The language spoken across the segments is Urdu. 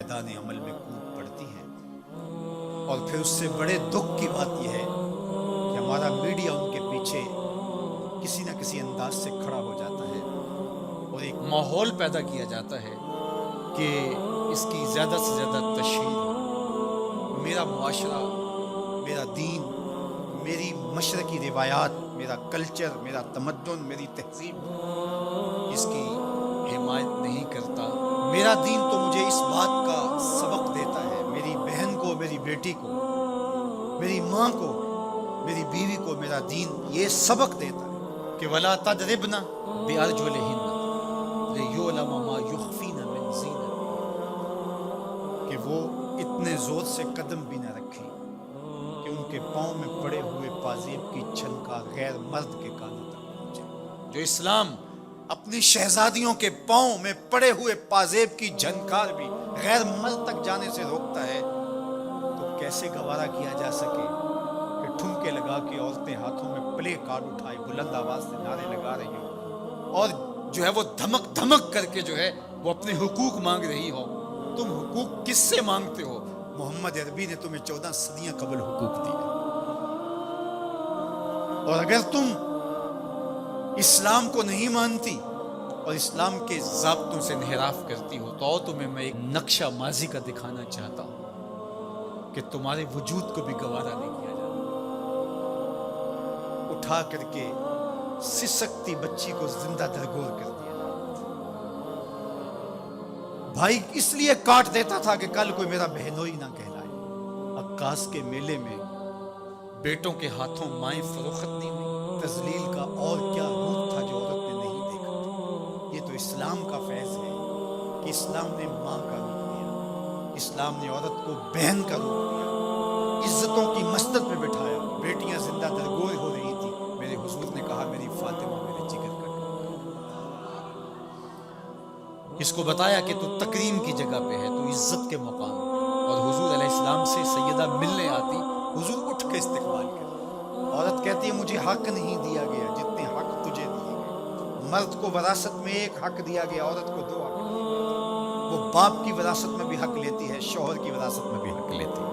میدان عمل میں کود پڑتی ہیں. اور پھر اس سے بڑے دکھ کی بات یہ ہے کہ ہمارا میڈیا ان کے پیچھے کسی نہ کسی انداز سے کھڑا ہو جاتا ہے اور ایک ماحول پیدا کیا جاتا ہے کہ اس کی زیادہ سے زیادہ تشہیر ہو. میرا معاشرہ، میرا دین، میری مشرقی روایات، میرا کلچر، میرا تمدن، میری تہذیب اس کی حمایت نہیں کرتا. میرا دین تو مجھے اس بات کا سبق دیتا ہے، میری بہن کو، میری بیٹی کو، میری ماں کو، میری بیوی کو میرا دین یہ سبق دیتا ہے کہ وَلَا تَضْرِبْنَ بِأَرْجُلِهِنَّ لِيُعْلَمَ مَا يُخْفِينَ مِنْ زِينَتِهِنَّ، کہ وہ اتنے زور سے قدم بھی نہ رکھیں کہ ان کے پاؤں میں پڑے ہوئے پازیب کی چھنکا غیر مرد کے کانوں تک پہنچے. جو اسلام اپنی شہزادیوں کے پاؤں میں پڑے ہوئے پازیب کی جھنکار بھی غیر مرد تک جانے سے روکتا ہے، تو کیسے گوارا کیا جا سکے کہ ٹھمکے لگا کے عورتیں ہاتھوں میں پلے کارڈ اٹھائے بلند آواز سے نعرے لگا رہی ہو اور جو ہے وہ دھمک دھمک کر کے جو ہے وہ اپنے حقوق مانگ رہی ہو. تم حقوق کس سے مانگتے ہو؟ محمد عربی نے تمہیں 14 صدیاں قبل حقوق دیے. اور اگر تم اسلام کو نہیں مانتی اور اسلام کے ضابطوں سے انحراف کرتی ہو تو تمہیں میں ایک نقشہ ماضی کا دکھانا چاہتا ہوں کہ تمہارے وجود کو بھی گوارا نہیں کیا جاتا. اٹھا کر کے سسکتی بچی کو زندہ درگور کر دیا. بھائی اس لیے کاٹ دیتا تھا کہ کل کوئی میرا بہنوئی نہ کہلائے. عکاس کے میلے میں بیٹوں کے ہاتھوں مائیں فروخت نہیں ہوئی. تذلیل کا اور کیا روپ تھا جو عورت نے نہیں دیکھا تھا. یہ تو اسلام کا فیض ہے کہ اسلام نے ماں کا روپ دیا، اسلام نے عورت کو بہن کا روپ دیا، عزتوں کی مسند میں بٹھایا. بیٹیاں زندہ درگور ہو رہی تھی، میرے حضور نے کہا میری فاطمہ میرے جگر کا ٹکڑا. اس کو بتایا کہ تو تکریم کی جگہ پہ ہے، تو عزت کے مقام پہ. اور حضور علیہ السلام سے سیدہ ملنے آتی، حضور اٹھ کے استقبال کر. عورت کہتی ہے مجھے حق نہیں دیا گیا جتنے حق تجھے دیے گئے. مرد کو وراثت میں ایک حق دیا گیا، عورت کو 2 حق دیے گئے. وہ باپ کی وراثت میں بھی حق لیتی ہے، شوہر کی وراثت میں بھی حق لیتی ہے.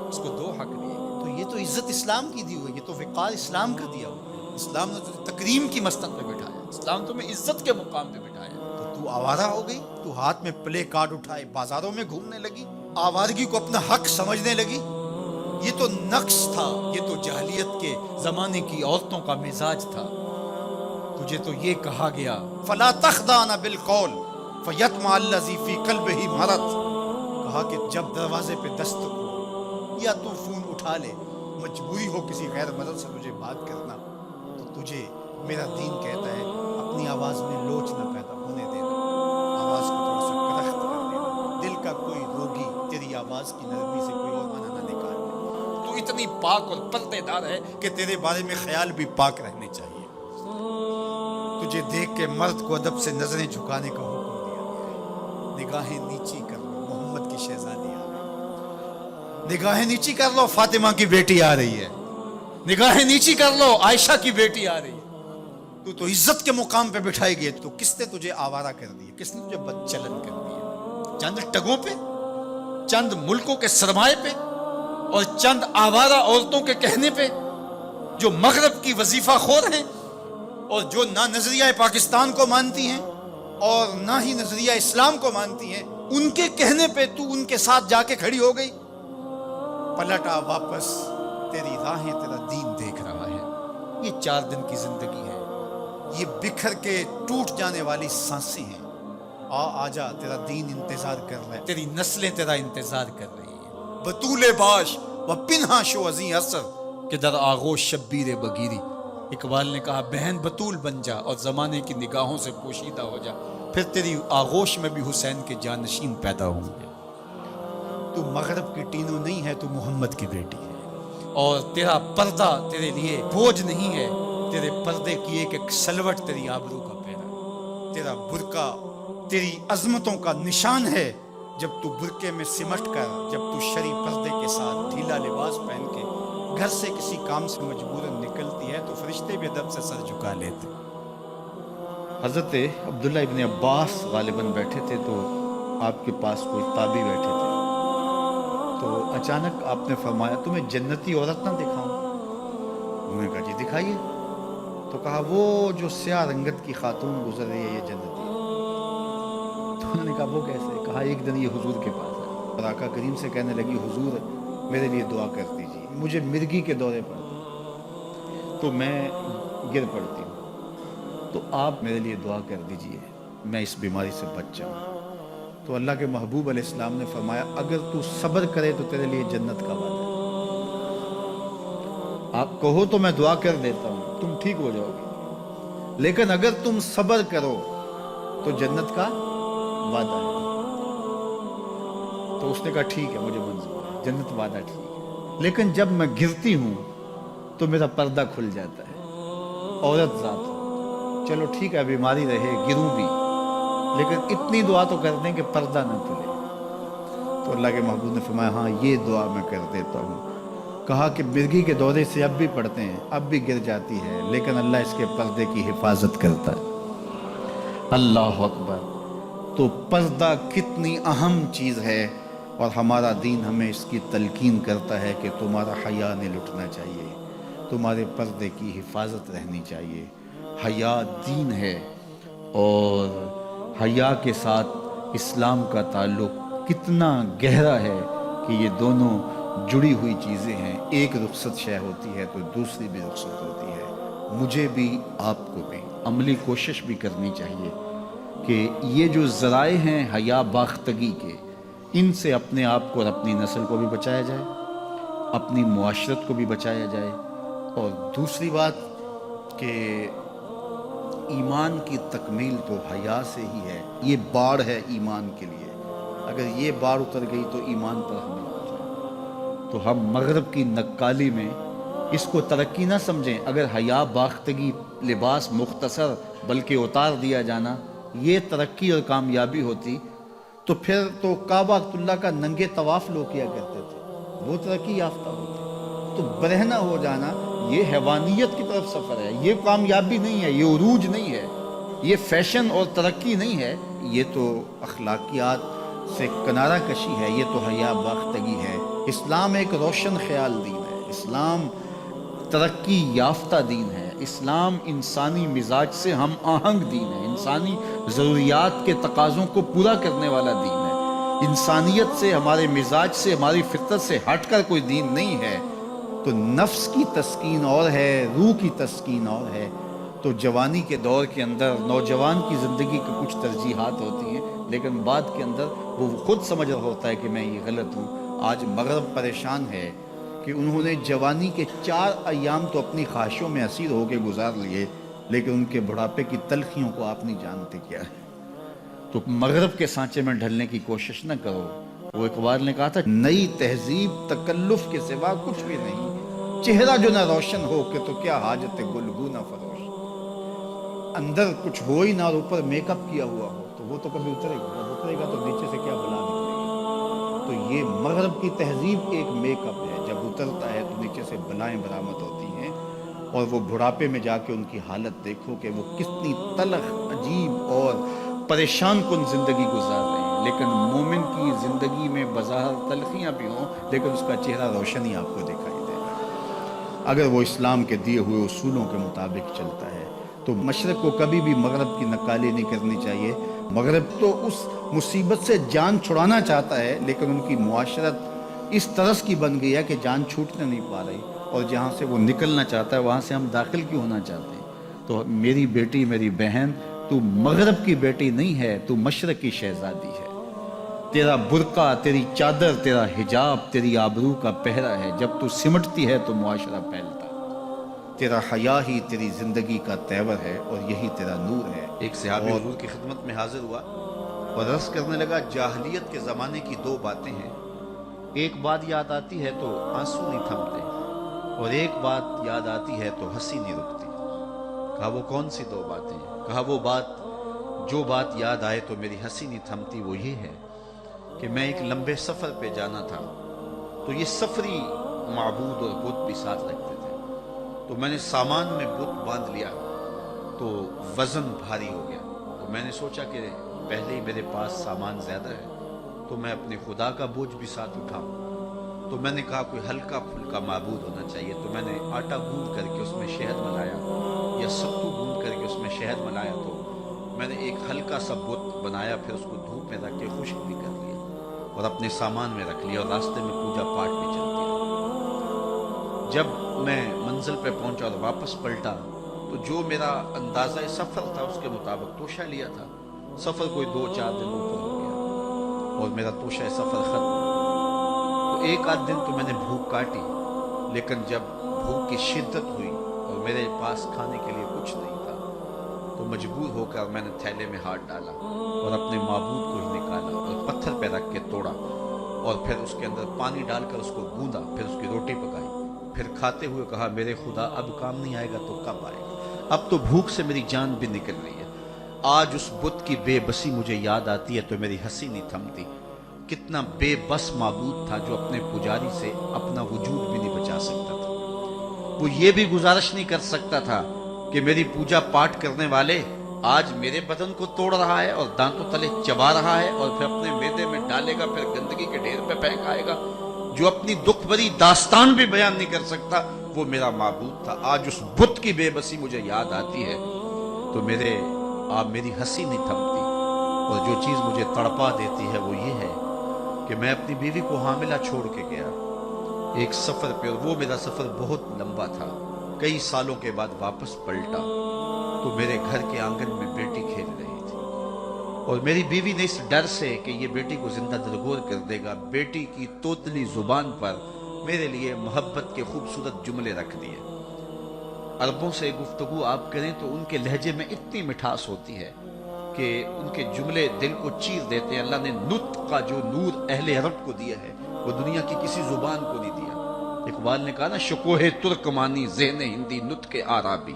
اس کو 2 حق دیے گئے. تو یہ تو عزت اسلام کی دی ہوئی، یہ تو وقار اسلام کا دیا ہوا. اسلام نے تجھے تکریم کی مسند پہ بٹھایا، اسلام تمہیں عزت کے مقام پہ بٹھایا. تو آوارہ ہو گئی، تو ہاتھ میں پلے کارڈ اٹھائے بازاروں میں گھومنے لگی، آوارگی کو اپنا حق سمجھنے لگی. یہ تو نقص تھا، یہ تو جاہلیت کے زمانے کی عورتوں کا مزاج تھا. تجھے تو یہ کہا گیا فلا تخضعن بالقول فیطمع الذی فی قلبہ مرض. کہا کہ جب دروازے پہ دستک ہو یا تو فون اٹھا لے، مجبوری ہو کسی غیر مرد سے تجھے بات کرنا، تو تجھے میرا دین کہتا ہے اپنی آواز میں لوچ نہ پیدا ہونے دینا، آواز کو تھوڑا سا کرخت کر دینا. دل کا کوئی روگی تیری آواز کی نرمی سے کوئی اور معنی نہ نکال. تو اتنی پاک اور پردے دار ہے کہ تیرے بارے میں خیال بھی پاک رہنے چاہیے. تجھے دیکھ کے مرد کو ادب سے نظریں جھکانے کا حکم دیا گیا ہے. نگاہیں نیچی کر لو، محمد کی شہزادی آ رہی. نگاہیں نیچی کر لو، فاطمہ کی بیٹی آ رہی ہے. نگاہیں نیچی کر لو، عائشہ کی بیٹی آ رہی ہے. تو عزت کے مقام پہ بٹھائی گئی. تو کس نے تجھے آوارہ کر دیا؟ کس نے تجھے بدچلن کر دیا؟ چند ٹگوں پہ، چند ملکوں کے سرمائے پہ اور چند آوارہ عورتوں کے کہنے پہ جو مغرب کی وظیفہ خور ہیں اور جو نہ نظریہ پاکستان کو مانتی ہیں اور نہ ہی نظریہ اسلام کو مانتی ہیں، ان کے کہنے پہ تو ان کے ساتھ جا کے کھڑی ہو گئی. پلٹا واپس، تیری راہیں تیرا دین دیکھ رہا ہے. یہ 4 دن کی زندگی ہے، یہ بکھر کے ٹوٹ جانے والی سانسیں ہیں. آجا، تیرا دین انتظار کر رہا ہے، تیری نسلیں تیرا انتظار کر رہی ہیں. بطول باش و پنہا شو ازیں اثر کہ در آغوش شبیر بگیری. اقبال نے کہا بہن بطول بن جا اور زمانے کی نگاہوں سے پوشیدہ ہو جا، پھر تیری آغوش میں بھی حسین کے جانشین پیدا ہوں گے. تو مغرب کی ٹینو نہیں ہے، تو محمد کی بیٹی ہے. اور تیرا پردہ تیرے لیے بوجھ نہیں ہے، تیرے پردے کی ایک ایک سلوٹ تیری آبرو کا پیرا. تیرا برقع تیری عظمتوں کا نشان ہے. جب تو برقعے میں سمٹ کر، جب تو شرعی پردے کے ساتھ ڈھیلا لباس پہن کے گھر سے کسی کام سے مجبوراً نکلتی ہے، تو فرشتے بھی ادب سے سر جھکا لیتے. حضرت عبداللہ ابن عباس غالباً بیٹھے تھے، تو آپ کے پاس کوئی تابی بیٹھے تھے، تو اچانک آپ نے فرمایا تمہیں جنتی عورت نہ دکھاؤں؟ انہوں نے کہا جی دکھائیے۔ تو کہا وہ جو سیاہ رنگت کی خاتون گزر رہی ہے یہ جنتی ہے۔ تو انہوں نے کہا وہ کیسے؟ کہا ایک دن یہ حضور کے پاس آئی اور آقا کریم سے کہنے لگی حضور میرے لیے دعا کر دیجیے، مجھے مرگی کے دورے پڑتے تو میں گر پڑتی ہوں، تو آپ میرے لیے دعا کر دیجیے میں اس بیماری سے بچ جاؤں۔ تو اللہ کے محبوب علیہ السلام نے فرمایا اگر تو صبر کرے تو تیرے لیے جنت کا وعدہ ہے، آپ کہو تو میں دعا کر دیتا ہوں تم ٹھیک ہو جاؤ گے، لیکن اگر تم صبر کرو تو جنت کا وعدہ ہے۔ تو اس نے کہا ٹھیک ہے مجھے منظور ہے، جنت وعدہ ٹھیک ہے، لیکن جب میں گرتی ہوں تو میرا پردہ کھل جاتا ہے، عورت ذات ہوں، چلو ٹھیک ہے بیماری رہے گروں بھی لیکن اتنی دعا تو کر دیں کہ پردہ نہ کھلے۔ تو اللہ کے محبوب نے فرمایا ہاں یہ دعا میں کر دیتا ہوں۔ کہا کہ مرگی کے دورے سے اب بھی پڑھتے ہیں، اب بھی گر جاتی ہے، لیکن اللہ اس کے پردے کی حفاظت کرتا ہے۔ اللہ اکبر۔ تو پردہ کتنی اہم چیز ہے، اور ہمارا دین ہمیں اس کی تلقین کرتا ہے کہ تمہارا حیا نہیں لٹنا چاہیے، تمہارے پردے کی حفاظت رہنی چاہیے۔ حیا دین ہے، اور حیا کے ساتھ اسلام کا تعلق کتنا گہرا ہے کہ یہ دونوں جڑی ہوئی چیزیں ہیں، ایک رخصت شے ہوتی ہے تو دوسری بھی رخصت ہوتی ہے۔ مجھے بھی آپ کو بھی عملی کوشش بھی کرنی چاہیے کہ یہ جو ذرائع ہیں حیا باختگی کے، ان سے اپنے آپ کو اور اپنی نسل کو بھی بچایا جائے، اپنی معاشرت کو بھی بچایا جائے۔ اور دوسری بات کہ ایمان کی تکمیل تو حیا سے ہی ہے، یہ باڑ ہے ایمان کے لیے، اگر یہ باڑ اتر گئی تو ایمان پر حملہ ہو جائے۔ تو ہم مغرب کی نکالی میں اس کو ترقی نہ سمجھیں، اگر حیا باختگی لباس مختصر بلکہ اتار دیا جانا یہ ترقی اور کامیابی ہوتی تو پھر تو کعبہ اللہ کا ننگے طواف لوگ کیا کرتے تھے، وہ ترقی یافتہ ہوتے۔ تو برہنہ ہو جانا یہ حیوانیت کی طرف سفر ہے، یہ کامیابی نہیں ہے، یہ عروج نہیں ہے، یہ فیشن اور ترقی نہیں ہے، یہ تو اخلاقیات سے کنارہ کشی ہے، یہ تو حیا باختگی ہے۔ اسلام ایک روشن خیال دین ہے، اسلام ترقی یافتہ دین ہے، اسلام انسانی مزاج سے ہم آہنگ دین ہے، انسانی ضروریات کے تقاضوں کو پورا کرنے والا دین ہے۔ انسانیت سے، ہمارے مزاج سے، ہماری فطرت سے ہٹ کر کوئی دین نہیں ہے۔ تو نفس کی تسکین اور ہے، روح کی تسکین اور ہے۔ تو جوانی کے دور کے اندر نوجوان کی زندگی کی کچھ ترجیحات ہوتی ہیں، لیکن بعد کے اندر وہ خود سمجھ رہا ہوتا ہے کہ میں یہ غلط ہوں۔ آج مغرب پریشان ہے کہ انہوں نے جوانی کے 4 ایام تو اپنی خواہشوں میں اسیر ہو کے گزار لیے، لیکن ان کے بڑھاپے کی تلخیوں کو آپ نہیں جانتے کیا ہے۔ تو مغرب کے سانچے میں ڈھلنے کی کوشش نہ کرو۔ وہ اقبال نے کہا تھا نئی تہذیب تکلف کے سوا کچھ بھی نہیں، چہرہ جو نہ روشن ہو کہ تو کیا حاجت گلگو نہ فروش۔ اندر کچھ ہو ہی نہ اور اوپر میک اپ کیا ہوا ہو تو وہ تو کبھی اترے گا، جب اترے گا تو نیچے سے کیا بلا نکلے گی۔ تو یہ مغرب کی تہذیب ایک میک اپ ہے، جب اترتا ہے تو نیچے سے بلائیں برآمد ہوتی ہیں، اور وہ بڑھاپے میں جا کے ان کی حالت دیکھو کہ وہ کتنی تلخ، عجیب اور پریشان کن زندگی گزار رہے ہیں۔ لیکن مومن کی زندگی میں بظاہر تلخیاں بھی ہوں، لیکن اس کا چہرہ روشن ہی آپ کو دکھائی دے گا اگر وہ اسلام کے دیے ہوئے اصولوں کے مطابق چلتا ہے۔ تو مشرق کو کبھی بھی مغرب کی نکالی نہیں کرنی چاہیے۔ مغرب تو اس مصیبت سے جان چھڑانا چاہتا ہے، لیکن ان کی معاشرت اس طرز کی بن گئی ہے کہ جان چھوٹنے نہیں پا رہی، اور جہاں سے وہ نکلنا چاہتا ہے وہاں سے ہم داخل کیوں ہونا چاہتے ہیں۔ تو میری بیٹی، میری بہن، تو مغرب کی بیٹی نہیں ہے، تو مشرق کی شہزادی ہے۔ تیرا برقع، تیری چادر، تیرا حجاب تیری آبرو کا پہرا ہے، جب تو سمٹتی ہے تو معاشرہ پھیلتا ہے۔ تیرا حیا ہی تیری زندگی کا تیور ہے، اور یہی تیرا نور ہے۔ ایک صحابی حضور کی خدمت میں حاضر ہوا اور عرض کرنے لگا جاہلیت کے زمانے کی 2 باتیں ہیں، ایک بات یاد آتی ہے تو آنسو نہیں تھمتے، اور ایک بات یاد آتی ہے تو ہنسی نہیں رکتی۔ کہا وہ کون سی 2 باتیں ہیں؟ کہا وہ بات، جو بات یاد آئے تو میری ہنسی نہیں تھمتی، وہ یہ ہے کہ میں ایک لمبے سفر پہ جانا تھا، تو یہ سفری معبود اور بت بھی ساتھ رکھتے تھے، تو میں نے سامان میں بت باندھ لیا تو وزن بھاری ہو گیا، تو میں نے سوچا کہ پہلے ہی میرے پاس سامان زیادہ ہے تو میں اپنے خدا کا بوجھ بھی ساتھ اٹھاؤں. تو میں نے کہا کوئی ہلکا پھلکا معبود ہونا چاہیے. تو میں نے آٹا گوندھ کر کے اس میں شہد ملایا یا ستو گوندھ کر کے اس میں شہد ملایا. تو میں نے ایک ہلکا سا بت بنایا, پھر اس کو دھوپ میں رکھ کے خشک بھی کر لیا اور اپنے سامان میں رکھ لیا اور راستے میں پوجا پاٹ بھی چل دیا. جب میں منزل پہ پہنچا اور واپس پلٹا تو جو میرا اندازہ سفر تھا اس کے مطابق توشہ لیا تھا. سفر کوئی 2-4 دن اوپر ہو گیا اور میرا توشہ سفر ختم. تو ایک آدھ دن تو میں نے بھوک کاٹی, لیکن جب بھوک کی شدت ہوئی اور میرے پاس کھانے کے لیے کچھ نہیں تھا تو مجبور ہو کر میں نے تھیلے میں ہاتھ ڈالا اور اپنے معبود کو ہی نکالا اور پتھر پہ رکھ کے توڑا اور پھر اس کے اندر پانی ڈال کر اس کو گوندا, پھر اس کی روٹی پکائی, پھر کھاتے ہوئے کہا میرے خدا اب کام نہیں آئے گا تو کب آئے گا, اب تو بھوک سے میری جان بھی نکل رہی ہے. آج اس بت کی بے بسی مجھے یاد آتی ہے تو میری ہنسی نہیں تھمتی. کتنا بے بس معبود تھا جو اپنے پجاری سے اپنا وجود بھی نہیں بچا سکتا تھا. وہ یہ بھی گزارش نہیں کر سکتا تھا کہ میری پوجا پاٹ کرنے والے آج میرے بدن کو توڑ رہا ہے اور دانتوں تلے چبا رہا ہے اور پھر اپنے معدے میں ڈالے گا, پھر گندگی کے ڈھیر پہ پھینک آئے گا. جو اپنی دکھ بھری داستان بھی بیان نہیں کر سکتا وہ میرا معبود تھا. آج اس بت کی بے بسی مجھے یاد آتی ہے تو میری ہنسی نہیں تھمتی. اور جو چیز مجھے تڑپا دیتی ہے وہ یہ ہے کہ میں اپنی بیوی کو حاملہ چھوڑ کے گیا ایک سفر پہ, اور وہ میرا سفر بہت لمبا تھا. کئی سالوں کے بعد واپس پلٹا تو میرے گھر کے آنگن میں بیٹی کھیل رہی تھی اور میری بیوی نے اس ڈر سے کہ یہ بیٹی کو زندہ درگور کر دے گا, بیٹی کی توتلی زبان پر میرے لیے محبت کے خوبصورت جملے رکھ دیے. عربوں سے گفتگو آپ کریں تو ان کے لہجے میں اتنی مٹھاس ہوتی ہے کہ ان کے جملے دل کو چیر دیتے ہیں. اللہ نے نطق کا جو نور اہل عرب کو دیا ہے وہ دنیا کی کسی زبان کو نہیں دیا. اقبال نے کہا نا شکوہ ترکمانی ذہن ہندی نطق عربی,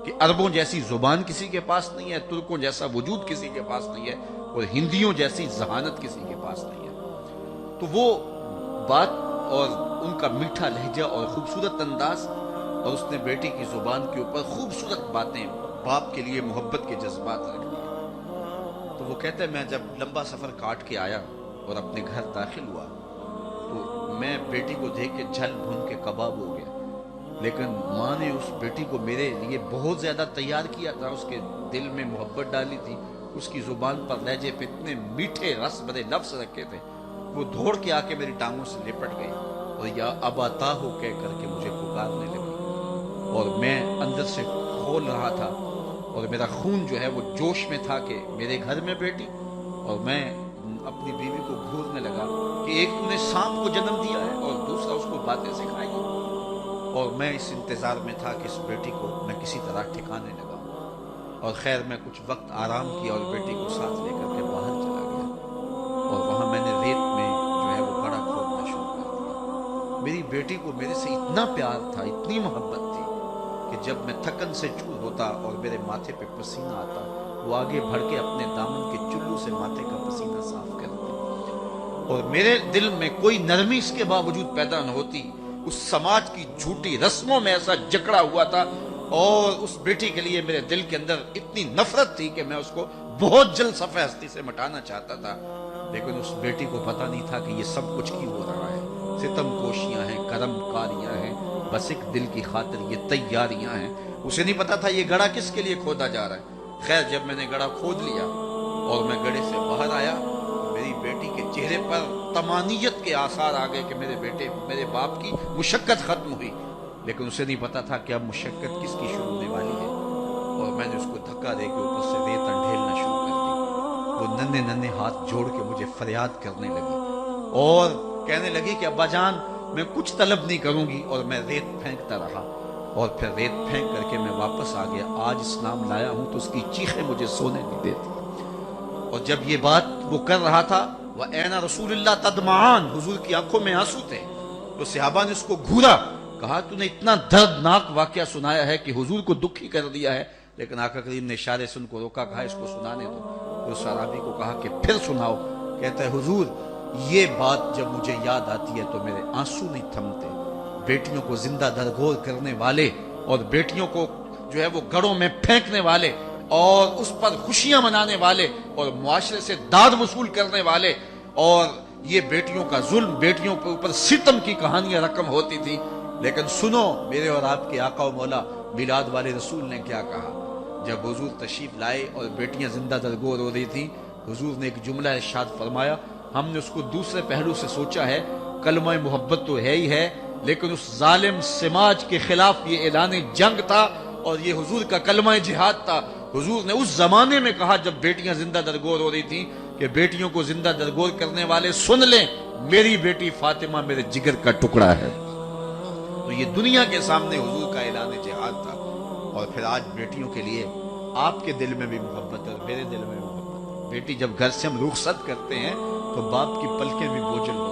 کہ عربوں جیسی زبان کسی کے پاس نہیں ہے, ترکوں جیسا وجود کسی کے پاس نہیں ہے اور ہندیوں جیسی ذہانت کسی کے پاس نہیں ہے. تو وہ بات اور ان کا میٹھا لہجہ اور خوبصورت انداز, اور اس نے بیٹی کی زبان کے اوپر خوبصورت باتیں, باپ کے لیے محبت کے جذبات رکھ دیے. تو وہ کہتے ہیں میں جب لمبا سفر کاٹ کے آیا اور اپنے گھر داخل ہوا تو میں بیٹی کو دیکھ کے جھل بھن کے کباب ہو گیا. لیکن ماں نے اس بیٹی کو میرے لیے بہت زیادہ تیار کیا تھا, اس کے دل میں محبت ڈالی تھی, اس کی زبان پر لہجے پہ اتنے میٹھے رس بھرے لفظ رکھے تھے. وہ دوڑ کے آ کے میری ٹانگوں سے لپٹ گئی اور یا ابا ہو کہہ کر کے مجھے پکارنے لگی اور میں اندر سے کھول رہا تھا اور میرا خون جو ہے وہ جوش میں تھا کہ میرے گھر میں بیٹی. اور میں اپنی بیوی کو گھورنے لگا کہ ایک تو نے سانپ کو جنم دیا ہے اور دوسرا اس کو باتیں سکھائی. اور میں اس انتظار میں تھا کہ اس بیٹی کو میں کسی طرح ٹھکانے لگا. اور خیر میں کچھ وقت آرام کیا اور بیٹی کو ساتھ لے کر کے باہر چلا گیا اور وہاں میں نے ریت میں جو ہے وہ گڑھا کھودنا شروع کر دیا. میری بیٹی کو میرے سے اتنا پیار تھا, اتنی محبت تھی کہ جب میں تھکن سے چور ہوتا اور میرے ماتھے پہ پسینہ آتا وہ آگے بڑھ کے اپنے دامن کے چلو سے ماتھے کا پسینہ صاف کرتی اور میرے دل میں کوئی نرمی اس کے باوجود پیدا نہ ہوتی. اس سماج کی جھوٹی رسموں میں ایسا جکڑا ہوا تھا اور اس بیٹی کے لیے میرے دل کے اندر اتنی نفرت تھی کہ میں اس کو بہت جلد صفحہ ہستی سے مٹانا چاہتا تھا. لیکن اس بیٹی کو پتا نہیں تھا کہ یہ سب کچھ کیوں ہو رہا ہے. ستم کوشیاں ہیں, کرم کاریاں ہیں, بس ایک دل کی خاطر یہ تیاریاں ہیں. اسے نہیں پتا تھا یہ گڑھا کس کے لیے کھودا جا رہا ہے. خیر جب میں نے گڑھا کھود لیا اور میں گڑھے سے باہر آیا تو میری بیٹی کے چہرے پر طمانیت کے آثار آ گئے کہ میرے باپ کی مشقت ختم ہوئی. لیکن اسے نہیں پتا تھا کہ اب مشقت کس کی شروع ہونے والی ہے. اور میں نے اس کو دھکا دے کے اوپر سے ریت انڈھیلنا شروع کر دی. وہ ننھے ننھے ہاتھ جوڑ کے مجھے فریاد کرنے لگی اور کہنے لگی کہ ابا جان میں کچھ طلب نہیں کروں گی. اور میں ریت پھینکتا رہا اور پھر ریت پھینک کر کے میں واپس آ گیا. آج اسلام لایا ہوں تو اس کی چیخیں مجھے سونے نہیں دیتی. اور جب یہ بات وہ کر رہا تھا وَأَيْنَ رَسُولِ اللَّهِ تَدْمَعَانِ, حضور کی آنکھوں میں آنسو تھے. تو صحابہ نے اس کو گھورا, کہا تو نے اتنا دردناک واقعہ سنایا ہے کہ حضور کو دکھی کر دیا ہے. لیکن آقا کریم نے اشارے سے ان کو روکا, کہا اس کو سنانے دو. تو صحابی کو کہا کہ پھر سناؤ. کہتا ہے حضور یہ بات جب مجھے یاد آتی ہے تو میرے آنسو نہیں تھمتے. بیٹیوں کو زندہ درگور کرنے والے اور بیٹیوں کو جو ہے وہ گڑھوں میں پھینکنے والے اور اس پر خوشیاں منانے والے اور معاشرے سے داد وصول کرنے والے، اور یہ بیٹیوں کا ظلم، بیٹیوں کے اوپر ستم کی کہانیاں رقم ہوتی تھی۔ لیکن سنو میرے اور آپ کے آقا و مولا میلاد والے رسول نے کیا کہا۔ جب حضور تشریف لائے اور بیٹیاں زندہ درگور ہو رہی تھیں، حضور نے ایک جملہ ارشاد فرمایا، ہم نے اس کو دوسرے پہلو سے سوچا ہے، کلمہ محبت تو ہے ہی ہے، لیکن اس ظالم سماج کے خلاف یہ اعلان جنگ تھا اور یہ حضور کا کلمہ جہاد تھا۔ حضور نے اس زمانے میں کہا جب بیٹیاں زندہ درگور ہو رہی تھیں کہ بیٹیوں کو زندہ درگور کرنے والے سن لیں، میری بیٹی فاطمہ میرے جگر کا ٹکڑا ہے۔ تو یہ دنیا کے سامنے حضور کا اعلان جہاد تھا۔ اور پھر آج بیٹیوں کے لیے آپ کے دل میں بھی محبت ہے اور میرے دل میں بھی محبت ہے۔ بیٹی جب گھر سے ہم رخصت کرتے ہیں تو باپ کی پلکیں بھی بوجھل ہوتی ہیں۔